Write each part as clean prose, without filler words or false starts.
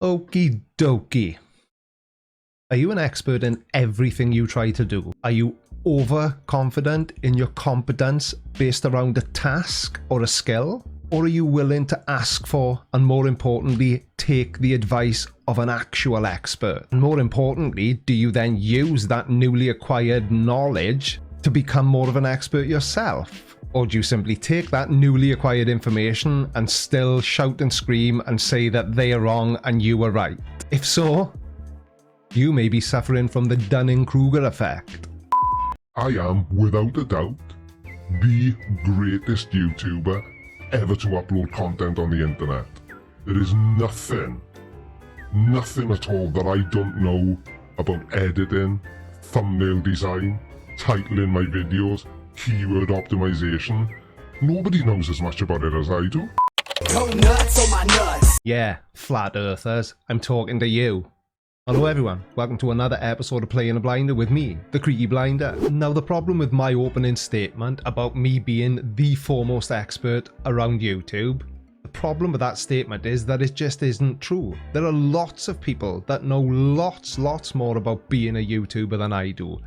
Okie dokie. Are you an expert in everything you try to do? Are you overconfident in your competence based around a task or a skill? Or are you willing to ask for, and more importantly, take the advice of an actual expert? And more importantly, do you then use that newly acquired knowledge to become more of an expert yourself? Or do you simply take that newly acquired information and still shout and scream and say that they are wrong and you are right? If so, you may be suffering from the Dunning-Kruger effect. I am, without a doubt, the greatest YouTuber ever to upload content on the internet. There is nothing at all that I don't know about editing, thumbnail design, titling my videos, keyword optimization. Nobody knows as much about it as I do. Go nuts on my nuts. Yeah, flat earthers, I'm talking to you. Hello everyone, welcome to another episode of Playing a Blinder with me, the Creaky Blinder. Now the problem with my opening statement about me being the foremost expert around YouTube, the problem with that statement is that it just isn't true. There are lots of people that know lots more about being a YouTuber than I do.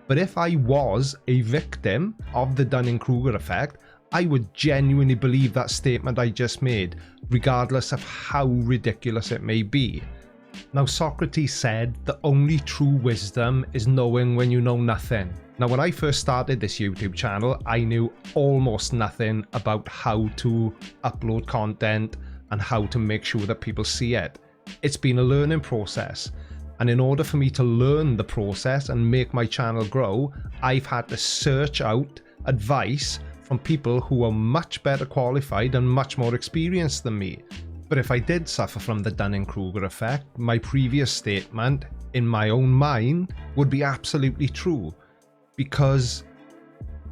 But if I was a victim of the Dunning-Kruger effect, I would genuinely believe that statement I just made, regardless of how ridiculous it may be. Now, Socrates said the only true wisdom is knowing when you know nothing. Now, when I first started this YouTube channel, I knew almost nothing about how to upload content and how to make sure that people see it. It's been a learning process. And in order for me to learn the process and make my channel grow, I've had to search out advice from people who are much better qualified and much more experienced than me. But if I did suffer from the Dunning-Kruger effect, my previous statement, in my own mind, would be absolutely true. Because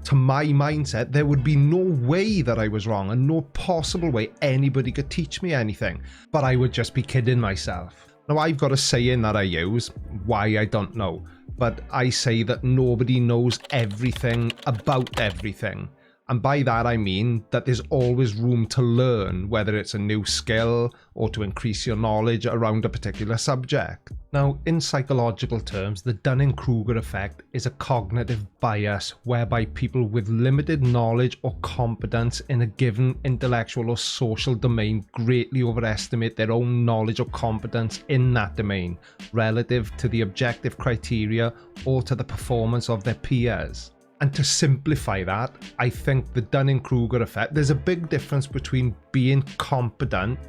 to my mindset, there would be no way that I was wrong and no possible way anybody could teach me anything. But I would just be kidding myself. Now, I've got a saying that I use, why I don't know, but I say that nobody knows everything about everything. And by that I mean that there's always room to learn, whether it's a new skill or to increase your knowledge around a particular subject. Now, in psychological terms, the Dunning-Kruger effect is a cognitive bias whereby people with limited knowledge or competence in a given intellectual or social domain greatly overestimate their own knowledge or competence in that domain relative to the objective criteria or to the performance of their peers. And to simplify that, I think the Dunning-Kruger effect, there's a big difference between being competent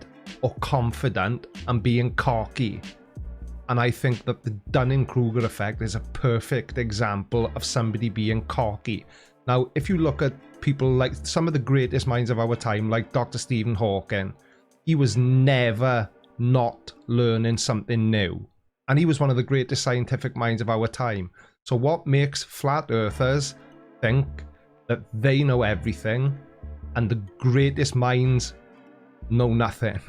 or confident and being cocky. And I think that the Dunning-Kruger effect is a perfect example of somebody being cocky. Now, if you look at people like some of the greatest minds of our time, like Dr. Stephen Hawking, he was never not learning something new. And he was one of the greatest scientific minds of our time. So what makes flat earthers think that they know everything and the greatest minds know nothing?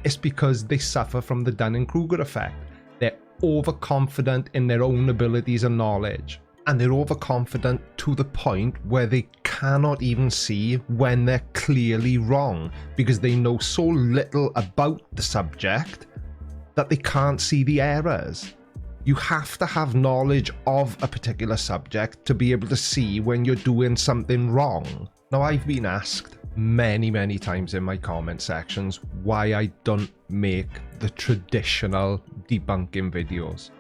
It's because they suffer from the Dunning-Kruger effect. They're overconfident in their own abilities and knowledge. And they're overconfident to the point where they cannot even see when they're clearly wrong because they know so little about the subject that they can't see the errors. You have to have knowledge of a particular subject to be able to see when you're doing something wrong. Now, I've been asked many times in my comment sections why I don't make the traditional debunking videos.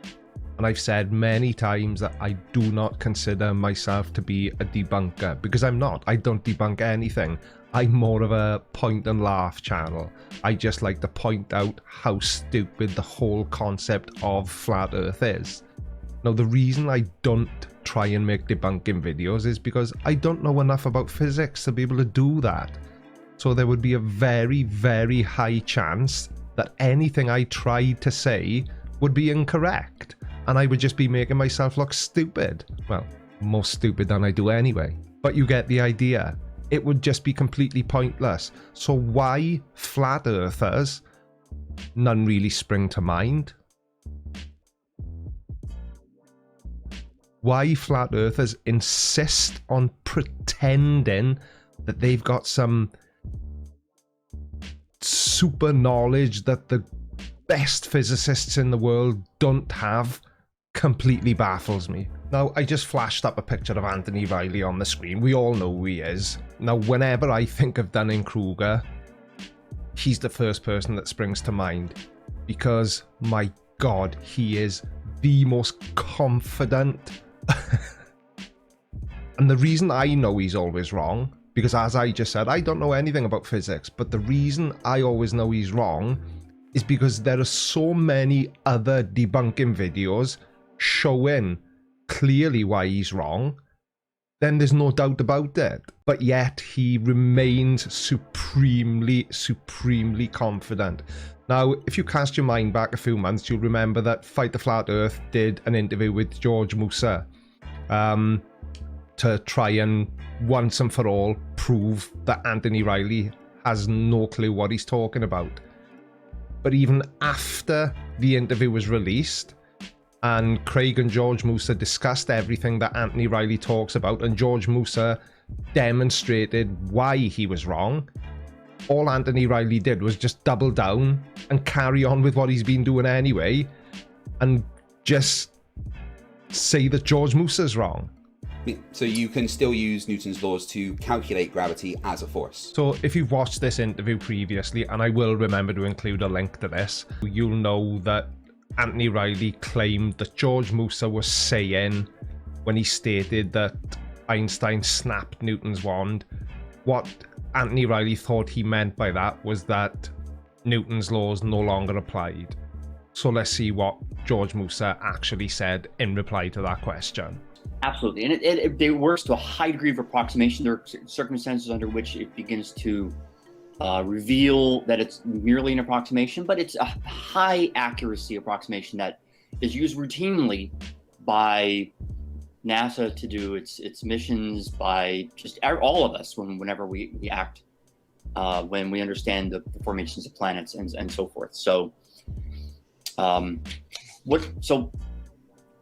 And I've said many times that I do not consider myself to be a debunker because I'm not. I don't debunk anything. I'm more of a point and laugh channel. I just like to point out how stupid the whole concept of flat earth is. Now, the reason I don't try and make debunking videos is because I don't know enough about physics to be able to do that. So there would be a very high chance that anything I tried to say would be incorrect. And I would just be making myself look stupid. Well, more stupid than I do anyway. But you get the idea. It would just be completely pointless. So why flat earthers? None really spring to mind. Why flat earthers insist on pretending that they've got some super knowledge that the best physicists in the world don't have completely baffles me. Now, I just flashed up a picture of Anthony Riley on the screen. We all know who he is. Now, whenever I think of Dunning-Kruger, he's the first person that springs to mind, because my God, he is the most confident. And the reason I know he's always wrong, because as I just said, I don't know anything about physics, but the reason I always know he's wrong is because there are so many other debunking videos showing clearly why he's wrong. Then there's no doubt about it. But yet he remains supremely confident. Now, if you cast your mind back a few months, you'll remember that Fight the Flat Earth did an interview with George MUSSER to try and once and for all prove that Anthony Riley has no clue what he's talking about. But even after the interview was released, and Craig and George MUSSER discussed everything that Anthony Riley talks about, and George MUSSER demonstrated why he was wrong, all Anthony Riley did was just double down and carry on with what he's been doing anyway, and just say that George MUSSER's wrong. So you can still use Newton's laws to calculate gravity as a force. So if you've watched this interview previously, and I will remember to include a link to this, you'll know that Anthony Riley claimed that George MUSSER was saying, when he stated that Einstein snapped Newton's wand, what Anthony Riley thought he meant by that was that Newton's laws no longer applied. So let's see what George MUSSER actually said in reply to that question. Absolutely, and it works to a high degree of approximation. There are circumstances under which it begins to reveal that it's merely an approximation, but it's a high accuracy approximation that is used routinely by NASA to do its missions, by just all of us whenever we act, when we understand the formations of planets and so forth. So,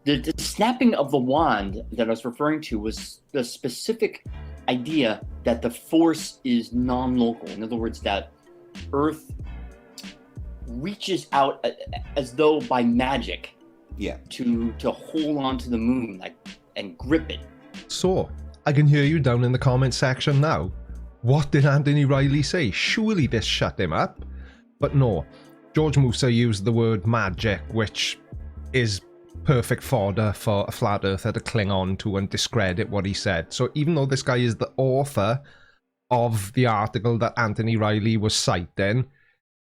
the snapping of the wand that I was referring to was the specific idea that the force is non-local. In other words, that Earth reaches out as though by magic, to hold on to the moon, and grip it. So, I can hear you down in the comment section now. What did Anthony Riley say? Surely this shut him up. But no, George MUSSER used the word magic, which is perfect fodder for a flat earther to cling on to and discredit what he said. So even though this guy is the author of the article that Anthony Riley was citing,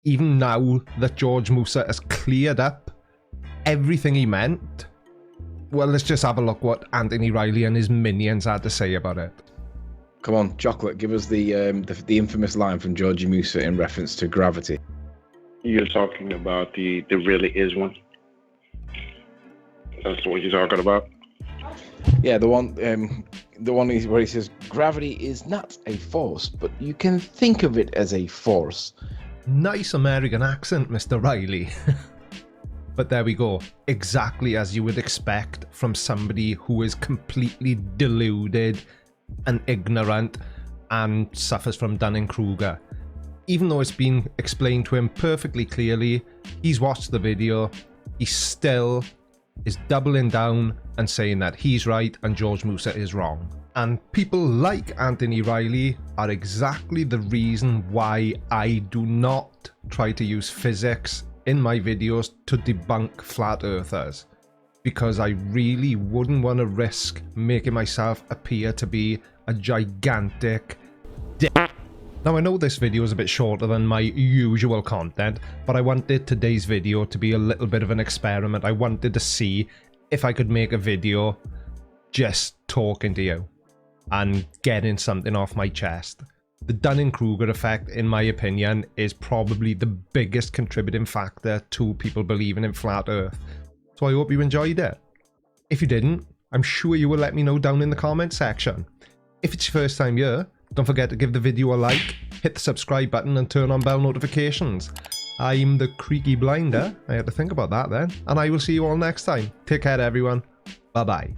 even now that George MUSSER has cleared up everything he meant, well, let's just have a look what Anthony Riley and his minions had to say about it. Come on, Chocolate, give us the infamous line from George MUSSER in reference to gravity. You're talking about the really is one? That's what you're talking about? Yeah, the one where he says, gravity is not a force, but you can think of it as a force. Nice American accent, Mr. Riley. But there we go. Exactly as you would expect from somebody who is completely deluded and ignorant and suffers from Dunning-Kruger. Even though it's been explained to him perfectly clearly, he's watched the video, he still is doubling down and saying that he's right and George MUSSER is wrong. And people like Anthony Riley are exactly the reason why I do not try to use physics in my videos to debunk flat earthers, because I really wouldn't want to risk making myself appear to be a gigantic dick. Now, I know this video is a bit shorter than my usual content, but I wanted today's video to be a little bit of an experiment. I wanted to see if I could make a video just talking to you and getting something off my chest. The Dunning-Kruger effect, in my opinion, is probably the biggest contributing factor to people believing in flat Earth. So I hope you enjoyed it. If you didn't, I'm sure you will let me know down in the comment section. If it's your first time here, don't forget to give the video a like, hit the subscribe button and turn on bell notifications. I'm the Creaky Blinder, I had to think about that then, and I will see you all next time. Take care everyone, bye bye.